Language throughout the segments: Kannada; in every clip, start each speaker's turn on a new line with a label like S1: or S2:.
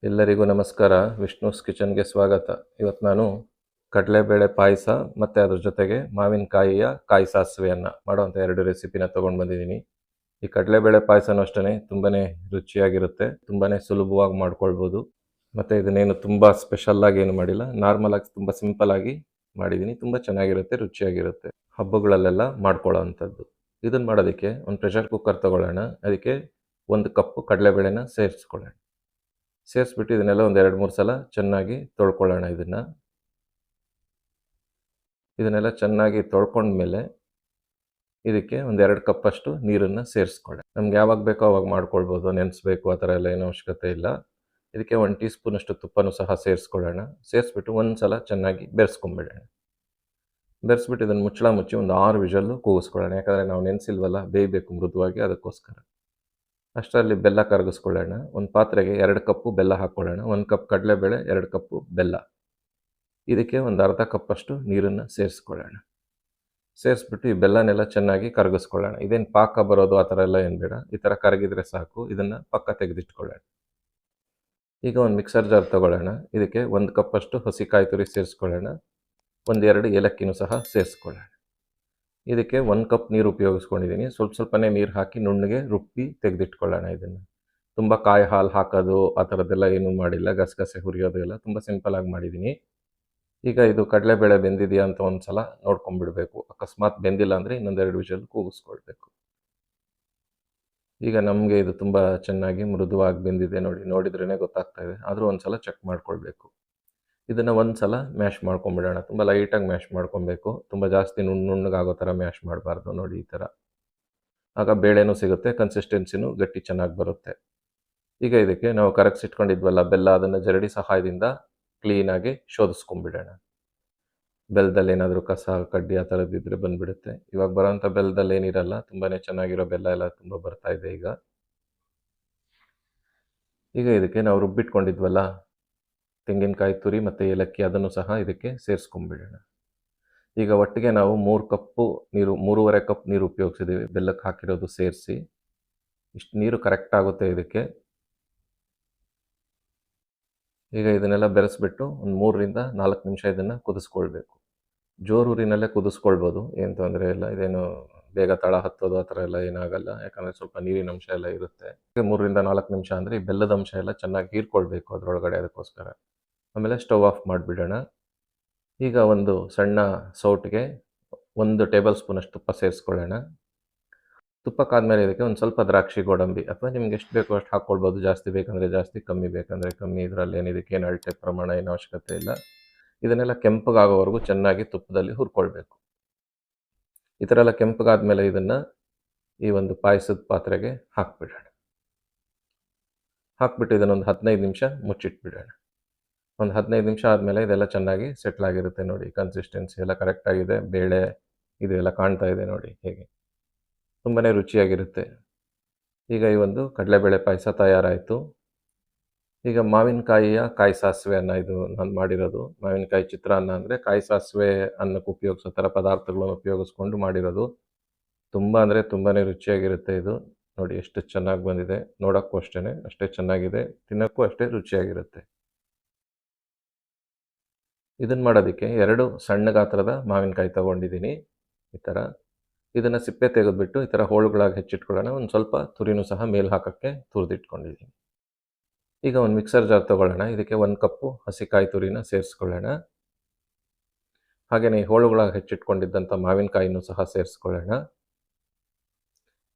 S1: ಎಲ್ಲರಿಗೂ ನಮಸ್ಕಾರ. ವಿಷ್ಣುಸ್ ಕಿಚನ್ಗೆ ಸ್ವಾಗತ. ಇವತ್ತು ನಾನು ಕಡಲೆಬೇಳೆ ಪಾಯಸ ಮತ್ತು ಅದ್ರ ಜೊತೆಗೆ ಮಾವಿನಕಾಯಿಯ ಕಾಯಿ ಸಾಸಿವೆಯನ್ನು ಮಾಡುವಂಥ 2 ರೆಸಿಪಿನ ತೊಗೊಂಡು ಬಂದಿದ್ದೀನಿ. ಈ ಕಡಲೆಬೇಳೆ ಪಾಯಸನೂ ಅಷ್ಟೇ ತುಂಬಾ ರುಚಿಯಾಗಿರುತ್ತೆ, ತುಂಬಾ ಸುಲಭವಾಗಿ ಮಾಡ್ಕೊಳ್ಬೋದು. ಮತ್ತು ಇದನ್ನೇನು ತುಂಬ ಸ್ಪೆಷಲ್ಲಾಗಿ ಏನು ಮಾಡಿಲ್ಲ, ನಾರ್ಮಲಾಗಿ ತುಂಬ ಸಿಂಪಲ್ಲಾಗಿ ಮಾಡಿದ್ದೀನಿ. ತುಂಬ ಚೆನ್ನಾಗಿರುತ್ತೆ, ರುಚಿಯಾಗಿರುತ್ತೆ, ಹಬ್ಬಗಳಲ್ಲೆಲ್ಲ ಮಾಡ್ಕೊಳ್ಳೋ ಅಂಥದ್ದು. ಇದನ್ನು ಮಾಡೋದಕ್ಕೆ ಒಂದು ಪ್ರೆಷರ್ ಕುಕ್ಕರ್ ತೊಗೊಳ್ಳೋಣ. ಅದಕ್ಕೆ 1 ಕಪ್ಪು ಕಡಲೆಬೇಳೆನ ಸೇರಿಸ್ಕೊಳ್ಳೋಣ. ಸೇರಿಸ್ಬಿಟ್ಟು ಇದನ್ನೆಲ್ಲ ಒಂದು 2-3 ಸಲ ಚೆನ್ನಾಗಿ ತೊಳ್ಕೊಳ್ಳೋಣ. ಇದನ್ನೆಲ್ಲ ಚೆನ್ನಾಗಿ ತೊಳ್ಕೊಂಡ್ಮೇಲೆ ಇದಕ್ಕೆ ಒಂದು 2 ಕಪ್ಪಷ್ಟು ನೀರನ್ನು ಸೇರಿಸ್ಕೊಳ್ಳಿ. ನಮ್ಗೆ ಯಾವಾಗ ಬೇಕೋ ಅವಾಗ ಮಾಡ್ಕೊಳ್ಬೋದು, ನೆನೆಸ್ಬೇಕು ಆ ಥರ ಎಲ್ಲ ಏನೂ ಅವಶ್ಯಕತೆ ಇಲ್ಲ. ಇದಕ್ಕೆ 1 ಟೀ ಸ್ಪೂನಷ್ಟು ತುಪ್ಪನೂ ಸಹ ಸೇರಿಸ್ಕೊಳ್ಳೋಣ. ಸೇರಿಸ್ಬಿಟ್ಟು ಒಂದು ಸಲ ಚೆನ್ನಾಗಿ ಬೆರೆಸ್ಕೊಂಬಿಡೋಣ. ಬೆರೆಸ್ಬಿಟ್ಟು ಇದನ್ನು ಮುಚ್ಚಳ ಮುಚ್ಚಿ ಒಂದು 6 ವಿಷಲ್ಲು ಕೂಗಿಸ್ಕೊಳ್ಳೋಣ. ಯಾಕಂದರೆ ನಾವು ನೆನೆಸಿಲ್ವಲ್ಲ, ಬೇಯಬೇಕು ಮೃದುವಾಗಿ, ಅದಕ್ಕೋಸ್ಕರ. ಅಷ್ಟರಲ್ಲಿ ಬೆಲ್ಲ ಕರಗಿಸ್ಕೊಳ್ಳೋಣ. ಒಂದು ಪಾತ್ರೆಗೆ 2 ಕಪ್ಪು ಬೆಲ್ಲ ಹಾಕ್ಕೊಳ್ಳೋಣ. 1 ಕಪ್ ಕಡಲೆಬೇಳೆ, 2 ಕಪ್ಪು ಬೆಲ್ಲ. ಇದಕ್ಕೆ ಒಂದು ಅರ್ಧ ಕಪ್ಪಷ್ಟು ನೀರನ್ನು ಸೇರಿಸ್ಕೊಳ್ಳೋಣ. ಸೇರಿಸ್ಬಿಟ್ಟು ಈ ಬೆಲ್ಲನೆಲ್ಲ ಚೆನ್ನಾಗಿ ಕರಗಿಸ್ಕೊಳ್ಳೋಣ. ಇದೇನು ಪಾಕ ಬರೋದು ಆ ಥರ ಎಲ್ಲ ಏನು ಬೇಡ, ಈ ಥರ ಕರಗಿದ್ರೆ ಸಾಕು. ಇದನ್ನು ಪಕ್ಕ ತೆಗೆದಿಟ್ಕೊಳ್ಳೋಣ. ಈಗ ಒಂದು ಮಿಕ್ಸರ್ ಜಾರ್ ತೊಗೊಳ್ಳೋಣ. ಇದಕ್ಕೆ 1 ಕಪ್ಪಷ್ಟು ಹಸಿ ಕಾಯಿ ತುರಿ ಸೇರಿಸ್ಕೊಳ್ಳೋಣ. 1-2 ಏಲಕ್ಕಿನೂ ಸಹ ಸೇರಿಸ್ಕೊಳ್ಳೋಣ. ಇದಕ್ಕೆ 1 ಕಪ್ ನೀರು ಉಪಯೋಗಿಸ್ಕೊಂಡಿದ್ದೀನಿ. ಸ್ವಲ್ಪನೇ ನೀರು ಹಾಕಿ ನುಣ್ಣಗೆ ರುಬ್ಬಿ ತೆಗೆದಿಟ್ಕೊಳ್ಳೋಣ. ಇದನ್ನು ತುಂಬ ಕಾಯಿ ಹಾಲು ಹಾಕೋದು ಆ ಥರದ್ದೆಲ್ಲ ಏನೂ ಮಾಡಿಲ್ಲ, ಗಸಗಸೆ ಹುರಿಯೋದು ಎಲ್ಲ ತುಂಬ ಸಿಂಪಲಾಗಿ ಮಾಡಿದ್ದೀನಿ. ಈಗ ಇದು ಕಡಲೆಬೇಳೆ ಬೆಂದಿದೆಯಾ ಅಂತ ಒಂದು ಸಲ ನೋಡ್ಕೊಂಡ್ಬಿಡಬೇಕು. ಅಕಸ್ಮಾತ್ ಬೆಂದಿಲ್ಲ ಅಂದರೆ ಇನ್ನೊಂದು 2 ವಿಷಲ್ ಕೂಗಿಸ್ಕೊಳ್ಬೇಕು. ಈಗ ನಮಗೆ ಇದು ತುಂಬ ಚೆನ್ನಾಗಿ ಮೃದುವಾಗಿ ಬೆಂದಿದೆ ನೋಡಿದ್ರೇ ಗೊತ್ತಾಗ್ತಾ ಇದೆ. ಆದರೂ ಒಂದು ಸಲ ಚೆಕ್ ಮಾಡ್ಕೊಳ್ಬೇಕು. ಇದನ್ನು ಒಂದು ಸಲ ಮ್ಯಾಶ್ ಮಾಡ್ಕೊಂಬಿಡೋಣ. ತುಂಬ ಲೈಟಾಗಿ ಮ್ಯಾಶ್ ಮಾಡ್ಕೊಬೇಕು, ತುಂಬ ಜಾಸ್ತಿ ನುಣ್ಣಗಾಗೋ ಥರ ಮ್ಯಾಶ್ ಮಾಡಬಾರ್ದು. ನೋಡಿ ಈ ಥರ, ಆಗ ಬೇಳೆನೂ ಸಿಗುತ್ತೆ, ಕನ್ಸಿಸ್ಟೆನ್ಸಿನೂ ಗಟ್ಟಿ ಚೆನ್ನಾಗಿ ಬರುತ್ತೆ. ಈಗ ಇದಕ್ಕೆ ನಾವು ಕರಗಿಸಿಟ್ಕೊಂಡಿದ್ವಲ್ಲ ಬೆಲ್ಲ, ಅದನ್ನು ಜರಡಿ ಸಹಾಯದಿಂದ ಕ್ಲೀನಾಗಿ ಶೋಧಿಸ್ಕೊಂಬಿಡೋಣ. ಬೆಲ್ಲದಲ್ಲಿ ಏನಾದರೂ ಕಸ ಕಡ್ಡಿ ಆ ಥರದ್ದಿದ್ರೆ ಬಂದುಬಿಡುತ್ತೆ. ಇವಾಗ ಬರೋಂಥ ಬೆಲ್ಲದಲ್ಲಿ ಏನಿರಲ್ಲ, ತುಂಬಾ ಚೆನ್ನಾಗಿರೋ ಬೆಲ್ಲ ಎಲ್ಲ ತುಂಬ ಬರ್ತಾ ಇದೆ ಈಗ ಇದಕ್ಕೆ ನಾವು ರುಬ್ಬಿಟ್ಕೊಂಡಿದ್ವಲ್ಲ ತೆಂಗಿನಕಾಯಿ ತುರಿ ಮತ್ತು ಏಲಕ್ಕಿ, ಅದನ್ನು ಸಹ ಇದಕ್ಕೆ ಸೇರಿಸ್ಕೊಂಬಿಡೋಣ. ಈಗ ಒಟ್ಟಿಗೆ ನಾವು 3.5 ಕಪ್ ನೀರು ಉಪಯೋಗಿಸಿದ್ದೀವಿ, ಬೆಲ್ಲಕ್ಕೆ ಹಾಕಿರೋದು ಸೇರಿಸಿ. ಇಷ್ಟು ನೀರು ಕರೆಕ್ಟ್ ಆಗುತ್ತೆ ಇದಕ್ಕೆ. ಈಗ ಇದನ್ನೆಲ್ಲ ಬೆರೆಸ್ಬಿಟ್ಟು ಒಂದು 3-4 ನಿಮಿಷ ಇದನ್ನು ಕುದಿಸ್ಕೊಳ್ಬೇಕು. ಜೋರೂರಿನಲ್ಲೇ ಕುದಿಸ್ಕೊಳ್ಬೋದು, ಏನು ತೊಂದರೆ ಇಲ್ಲ. ಇದೇನು ಬೇಗ ತಳ ಹತ್ತೋದು ಆ ಥರ ಎಲ್ಲ ಏನಾಗಲ್ಲ, ಯಾಕಂದರೆ ಸ್ವಲ್ಪ ನೀರಿನ ಅಂಶ ಎಲ್ಲ ಇರುತ್ತೆ. 3-4 ನಿಮಿಷ ಅಂದರೆ ಈ ಬೆಲ್ಲದ ಅಂಶ ಎಲ್ಲ ಚೆನ್ನಾಗಿ ಹೀರ್ಕೊಳ್ಬೇಕು ಅದರೊಳಗಡೆ, ಅದಕ್ಕೋಸ್ಕರ. ಆಮೇಲೆ ಸ್ಟವ್ ಆಫ್ ಮಾಡಿಬಿಡೋಣ. ಈಗ ಒಂದು ಸಣ್ಣ ಸೌಟಿಗೆ 1 ಟೇಬಲ್ ಸ್ಪೂನಷ್ಟು ತುಪ್ಪ ಸೇರಿಸ್ಕೊಳ್ಳೋಣ. ತುಪ್ಪಕ್ಕಾದ್ಮೇಲೆ ಇದಕ್ಕೆ ಒಂದು ಸ್ವಲ್ಪ ದ್ರಾಕ್ಷಿ ಗೋಡಂಬಿ, ಅಥವಾ ನಿಮ್ಗೆ ಎಷ್ಟು ಬೇಕೋ ಅಷ್ಟು ಹಾಕ್ಕೊಳ್ಬೋದು. ಜಾಸ್ತಿ ಬೇಕಂದರೆ ಜಾಸ್ತಿ, ಕಮ್ಮಿ ಬೇಕಂದರೆ ಕಮ್ಮಿ. ಇದರಲ್ಲಿ ಏನು ಇದಕ್ಕೇನು ಅಳತೆ ಪ್ರಮಾಣ ಏನು ಅವಶ್ಯಕತೆ ಇಲ್ಲ. ಇದನ್ನೆಲ್ಲ ಕೆಂಪಗಾಗೋವರೆಗೂ ಚೆನ್ನಾಗಿ ತುಪ್ಪದಲ್ಲಿ ಹುರ್ಕೊಳ್ಬೇಕು. ಈ ಥರ ಎಲ್ಲ ಕೆಂಪಗಾದ್ಮೇಲೆ ಇದನ್ನು ಈ ಒಂದು ಪಾಯಸದ ಪಾತ್ರೆಗೆ ಹಾಕ್ಬಿಡೋಣ. ಹಾಕ್ಬಿಟ್ಟು ಇದನ್ನೊಂದು 15 ನಿಮಿಷ ಮುಚ್ಚಿಟ್ಬಿಡೋಣ. ಒಂದು 15 ನಿಮಿಷ ಆದಮೇಲೆ ಇದೆಲ್ಲ ಚೆನ್ನಾಗಿ ಸೆಟ್ಲಾಗಿರುತ್ತೆ. ನೋಡಿ, ಕನ್ಸಿಸ್ಟೆನ್ಸಿ ಎಲ್ಲ ಕರೆಕ್ಟಾಗಿದೆ. ಬೇಳೆ ಇದು ಎಲ್ಲ ಕಾಣ್ತಾ ಇದೆ ನೋಡಿ ಹೇಗೆ, ತುಂಬಾ ರುಚಿಯಾಗಿರುತ್ತೆ. ಈಗ ಈ ಒಂದು ಕಡಲೆಬೇಳೆ ಪಾಯಸ ತಯಾರಾಯಿತು. ಈಗ ಮಾವಿನಕಾಯಿಯ ಕಾಯಿ ಸಾಸಿವೆಯನ್ನು, ಇದು ನಾನು ಮಾಡಿರೋದು ಮಾವಿನಕಾಯಿ ಚಿತ್ರಾನ್ನ, ಅಂದರೆ ಕಾಯಿ ಸಾಸಿವೆ ಅನ್ನಕ್ಕೆ ಉಪಯೋಗಿಸೋ ಥರ ಪದಾರ್ಥಗಳನ್ನು ಉಪಯೋಗಿಸ್ಕೊಂಡು ಮಾಡಿರೋದು. ತುಂಬ ಅಂದರೆ ತುಂಬಾ ರುಚಿಯಾಗಿರುತ್ತೆ ಇದು. ನೋಡಿ ಎಷ್ಟು ಚೆನ್ನಾಗಿ ಬಂದಿದೆ, ನೋಡೋಕ್ಕೂ ಅಷ್ಟೇ ಚೆನ್ನಾಗಿದೆ, ತಿನ್ನೋಕ್ಕೂ ಅಷ್ಟೇ ರುಚಿಯಾಗಿರುತ್ತೆ. ಇದನ್ನು ಮಾಡೋದಕ್ಕೆ 2 ಸಣ್ಣ ಗಾತ್ರದ ಮಾವಿನಕಾಯಿ ತೊಗೊಂಡಿದ್ದೀನಿ. ಈ ಥರ ಇದನ್ನು ಸಿಪ್ಪೆ ತೆಗೆದುಬಿಟ್ಟು ಈ ಥರ ಹೋಳುಗಳಾಗಿ ಹೆಚ್ಚಿಟ್ಕೊಳ್ಳೋಣ. ಒಂದು ಸ್ವಲ್ಪ ತುರಿನೂ ಸಹ ಮೇಲೆ ಹಾಕೋಕ್ಕೆ ತುರಿದಿಟ್ಕೊಂಡಿದ್ದೀನಿ. ಈಗ ಒಂದು ಮಿಕ್ಸರ್ ಜಾರ್ ತೊಗೊಳ್ಳೋಣ. ಇದಕ್ಕೆ 1 ಕಪ್ಪು ಹಸಿಕಾಯಿ ತುರಿನ ಸೇರಿಸ್ಕೊಳ್ಳೋಣ. ಹಾಗೆಯೇ ಹೋಳುಗಳಾಗಿ ಹೆಚ್ಚಿಟ್ಕೊಂಡಿದ್ದಂಥ ಮಾವಿನಕಾಯಿನೂ ಸಹ ಸೇರಿಸ್ಕೊಳ್ಳೋಣ.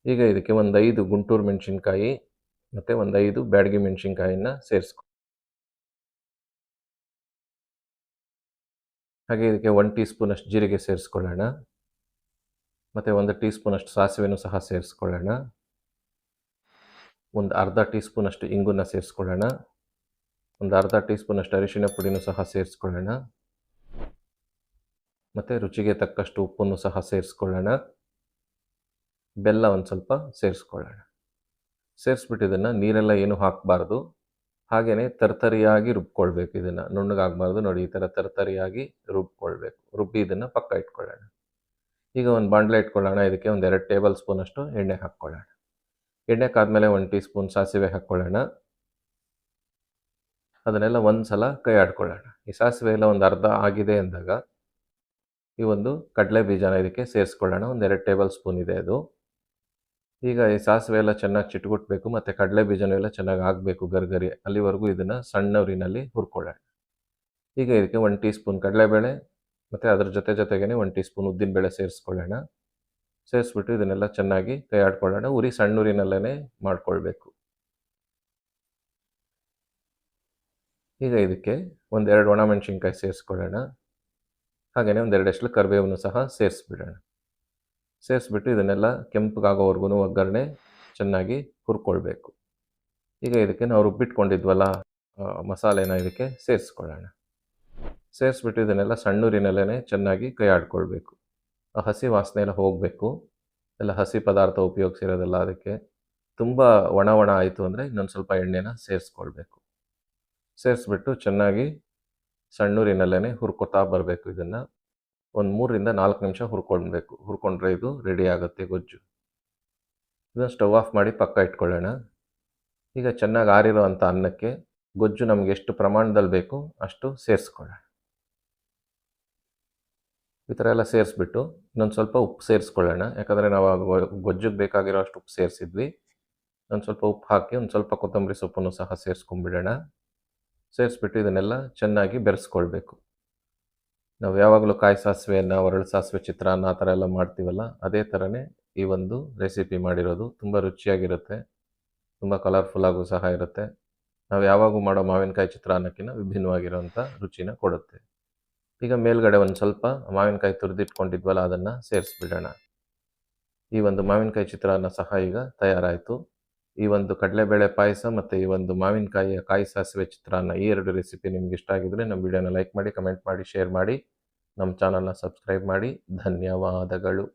S1: ಈಗ ಇದಕ್ಕೆ ಒಂದು 5 ಗುಂಟೂರು ಮೆಣಸಿನ್ಕಾಯಿ ಮತ್ತು ಒಂದು 5 ಬ್ಯಾಡಗಿ ಮೆಣಸಿನ್ಕಾಯಿನ ಹಾಗೆ ಇದಕ್ಕೆ 1 ಟೀ ಸ್ಪೂನಷ್ಟು ಜೀರಿಗೆ ಸೇರಿಸ್ಕೊಳ್ಳೋಣ. ಮತ್ತು 1 ಟೀ ಸ್ಪೂನಷ್ಟು ಸಾಸಿವೆನೂ ಸಹ ಸೇರಿಸ್ಕೊಳ್ಳೋಣ. ಒಂದು ಅರ್ಧ ಟೀ ಸ್ಪೂನಷ್ಟು ಇಂಗನ್ನು ಸೇರಿಸ್ಕೊಳ್ಳೋಣ. ಒಂದು ಅರ್ಧ ಟೀ ಸ್ಪೂನಷ್ಟು ಅರಿಶಿಣ ಪುಡಿನೂ ಸಹ ಸೇರಿಸ್ಕೊಳ್ಳೋಣ. ಮತ್ತು ರುಚಿಗೆ ತಕ್ಕಷ್ಟು ಉಪ್ಪನ್ನು ಸಹ ಸೇರಿಸ್ಕೊಳ್ಳೋಣ. ಬೆಲ್ಲ ಒಂದು ಸ್ವಲ್ಪ ಸೇರಿಸ್ಕೊಳ್ಳೋಣ. ಸೇರಿಸ್ಬಿಟ್ಟು ಇದನ್ನು ನೀರೆಲ್ಲ ಏನೂ ಹಾಕಬಾರ್ದು, ಹಾಗೆಯೇ ತರ್ತರಿಯಾಗಿ ರುಬ್ಕೊಳ್ಬೇಕು. ಇದನ್ನು ನುಣ್ಣಗಾಗಬಾರ್ದು. ನೋಡಿ, ಈ ಥರ ತರ್ತರಿಯಾಗಿ ರುಬ್ಕೊಳ್ಬೇಕು. ರುಬ್ಬಿ ಇದನ್ನು ಪಕ್ಕ ಇಟ್ಕೊಳ್ಳೋಣ. ಈಗ ಒಂದು ಬಾಣಲೆ ಇಟ್ಕೊಳ್ಳೋಣ. ಇದಕ್ಕೆ ಒಂದು 2 ಟೇಬಲ್ ಸ್ಪೂನಷ್ಟು ಎಣ್ಣೆ ಹಾಕ್ಕೊಳ್ಳೋಣ. ಎಣ್ಣೆ ಕಾದ್ಮೇಲೆ 1 ಟೀ ಸ್ಪೂನ್ ಸಾಸಿವೆ ಹಾಕ್ಕೊಳ್ಳೋಣ. ಅದನ್ನೆಲ್ಲ ಒಂದು ಸಲ ಕೈ ಆಡ್ಕೊಳ್ಳೋಣ. ಈ ಸಾಸಿವೆ ಎಲ್ಲ ಒಂದು ಅರ್ಧ ಆಗಿದೆ ಅಂದಾಗ ಈ ಒಂದು ಕಡಲೆ ಬೀಜನ ಇದಕ್ಕೆ ಸೇರಿಸ್ಕೊಳ್ಳೋಣ. ಒಂದು 2 ಟೇಬಲ್ ಸ್ಪೂನ್ ಇದೆ ಅದು. ಈಗ ಈ ಸಾಸಿವೆ ಎಲ್ಲ ಚೆನ್ನಾಗಿ ಚಿಟುಗುಟ್ಬೇಕು ಮತ್ತು ಕಡಲೆ ಬೀಜನೂ ಎಲ್ಲ ಚೆನ್ನಾಗಿ ಆಗಬೇಕು ಗರ್ಗರಿ. ಅಲ್ಲಿವರೆಗೂ ಇದನ್ನು ಸಣ್ಣ ಉರಿನಲ್ಲಿ ಹುರ್ಕೊಳ್ಳೋಣ. ಈಗ ಇದಕ್ಕೆ 1 ಟೀ ಸ್ಪೂನ್ ಕಡಲೆಬೇಳೆ ಮತ್ತು ಅದ್ರ ಜೊತೆಗೇ 1 ಟೀ ಸ್ಪೂನ್ ಉದ್ದಿನಬೇಳೆ ಸೇರಿಸ್ಕೊಳ್ಳೋಣ. ಸೇರಿಸ್ಬಿಟ್ಟು ಇದನ್ನೆಲ್ಲ ಚೆನ್ನಾಗಿ ಕೈ ಆಡ್ಕೊಳ್ಳೋಣ. ಉರಿ ಸಣ್ಣ ಉರಿನಲ್ಲೇ ಮಾಡ್ಕೊಳ್ಬೇಕು. ಈಗ ಇದಕ್ಕೆ ಒಂದು 2 ಒಣಮೆಣಸಿನ್ಕಾಯಿ ಸೇರಿಸ್ಕೊಳ್ಳೋಣ. ಹಾಗೆಯೇ ಒಂದು 2 ಎಸಳು ಕರಿಬೇವನ್ನು ಸಹ ಸೇರಿಸ್ಬಿಡೋಣ. ಸೇರಿಸ್ಬಿಟ್ಟು ಇದನ್ನೆಲ್ಲ ಕೆಂಪಗಾಗೋವರೆಗೂ ಒಗ್ಗರಣೆ ಚೆನ್ನಾಗಿ ಹುರ್ಕೊಳ್ಬೇಕು. ಈಗ ಇದಕ್ಕೆ ನಾವು ರುಬ್ಬಿಟ್ಕೊಂಡಿದ್ವಲ್ಲ ಮಸಾಲೆನ ಇದಕ್ಕೆ ಸೇರಿಸ್ಕೊಳ್ಳೋಣ. ಸೇರಿಸ್ಬಿಟ್ಟು ಇದನ್ನೆಲ್ಲ ಸಣ್ಣೂರಿನಲ್ಲೇ ಚೆನ್ನಾಗಿ ಕೈ ಆಡ್ಕೊಳ್ಬೇಕು. ಆ ಹಸಿ ವಾಸನೆ ಎಲ್ಲ ಹೋಗಬೇಕು. ಎಲ್ಲ ಹಸಿ ಪದಾರ್ಥ ಉಪಯೋಗಿಸಿರೋದಲ್ಲ, ಅದಕ್ಕೆ ತುಂಬ ಒಣ ಆಯಿತು ಅಂದರೆ ಇನ್ನೊಂದು ಸ್ವಲ್ಪ ಎಣ್ಣೆನ ಸೇರಿಸ್ಕೊಳ್ಬೇಕು. ಸೇರಿಸ್ಬಿಟ್ಟು ಚೆನ್ನಾಗಿ ಸಣ್ಣೂರಿನಲ್ಲೇ ಹುರ್ಕೊತಾ ಬರಬೇಕು. ಇದನ್ನು ಒಂದು 3ರಿಂದ 4 ನಿಮಿಷ ಹುರ್ಕೊಳ್ಬೇಕು. ಹುರ್ಕೊಂಡ್ರೆ ಇದು ರೆಡಿ ಆಗುತ್ತೆ ಗೊಜ್ಜು. ಇದನ್ನು ಸ್ಟವ್ ಆಫ್ ಮಾಡಿ ಪಕ್ಕ ಇಟ್ಕೊಳ್ಳೋಣ. ಈಗ ಚೆನ್ನಾಗಿ ಆರಿರೋ ಅಂಥ ಅನ್ನಕ್ಕೆ ಗೊಜ್ಜು ನಮಗೆ ಎಷ್ಟು ಪ್ರಮಾಣದಲ್ಲಿ ಬೇಕು ಅಷ್ಟು ಸೇರಿಸ್ಕೊಳ್ಳೋಣ. ಈ ಥರ ಎಲ್ಲ ಸೇರಿಸ್ಬಿಟ್ಟು ಇನ್ನೊಂದು ಸ್ವಲ್ಪ ಉಪ್ಪು ಸೇರಿಸ್ಕೊಳ್ಳೋಣ. ಯಾಕಂದರೆ ನಾವು ಗೊಜ್ಜಿಗೆ ಬೇಕಾಗಿರೋ ಅಷ್ಟು ಉಪ್ಪು ಸೇರಿಸಿದ್ವಿ. ಒಂದು ಸ್ವಲ್ಪ ಉಪ್ಪು ಹಾಕಿ ಒಂದು ಸ್ವಲ್ಪ ಕೊತ್ತಂಬರಿ ಸೊಪ್ಪನ್ನು ಸಹ ಸೇರಿಸ್ಕೊಂಡ್ಬಿಡೋಣ. ಸೇರಿಸ್ಬಿಟ್ಟು ಇದನ್ನೆಲ್ಲ ಚೆನ್ನಾಗಿ ಬೆರೆಸ್ಕೊಳ್ಬೇಕು. ನಾವು ಯಾವಾಗಲೂ ಕಾಯಿ ಸಾಸಿವೆಯನ್ನು, ಒರಳು ಸಾಸಿವೆ ಚಿತ್ರಾನ್ನ ಆ ಥರ ಎಲ್ಲ ಮಾಡ್ತೀವಲ್ಲ, ಅದೇ ಥರನೇ ಈ ಒಂದು ರೆಸಿಪಿ ಮಾಡಿರೋದು. ತುಂಬ ರುಚಿಯಾಗಿರುತ್ತೆ, ತುಂಬ ಕಲರ್ಫುಲ್ಲಾಗೂ ಸಹ ಇರುತ್ತೆ. ನಾವು ಯಾವಾಗೂ ಮಾಡೋ ಮಾವಿನಕಾಯಿ ಚಿತ್ರಾನ್ನಕ್ಕಿಂತ ವಿಭಿನ್ನವಾಗಿರೋಂಥ ರುಚಿನ ಕೊಡುತ್ತೆ. ಈಗ ಮೇಲ್ಗಡೆ ಒಂದು ಸ್ವಲ್ಪ ಮಾವಿನಕಾಯಿ ತುರಿದಿಟ್ಕೊಂಡಿದ್ವಲ್ಲ ಅದನ್ನು ಸೇರಿಸ್ಬಿಡೋಣ. ಈ ಒಂದು ಮಾವಿನಕಾಯಿ ಚಿತ್ರಾನ್ನ ಸಹ ಈಗ ತಯಾರಾಯಿತು. ಈ ಒಂದು ಕಡಲೆಬೇಳೆ ಪಾಯಸ ಮತ್ತು ಈ ಒಂದು ಮಾವಿನಕಾಯಿಯ ಕಾಯಿ ಸಾಸಿವೆ ಚಿತ್ರಾನ್ನ, ಈ 2 ರೆಸಿಪಿ ನಿಮ್ಗೆ ಇಷ್ಟ ಆಗಿದ್ರೆ ನಮ್ಮ ವಿಡಿಯೋನ ಲೈಕ್ ಮಾಡಿ, ಕಮೆಂಟ್ ಮಾಡಿ, ಶೇರ್ ಮಾಡಿ, ನಮ್ಮ ಚಾನಲ್ನ ಸಬ್ಸ್ಕ್ರೈಬ್ ಮಾಡಿ. ಧನ್ಯವಾದಗಳು.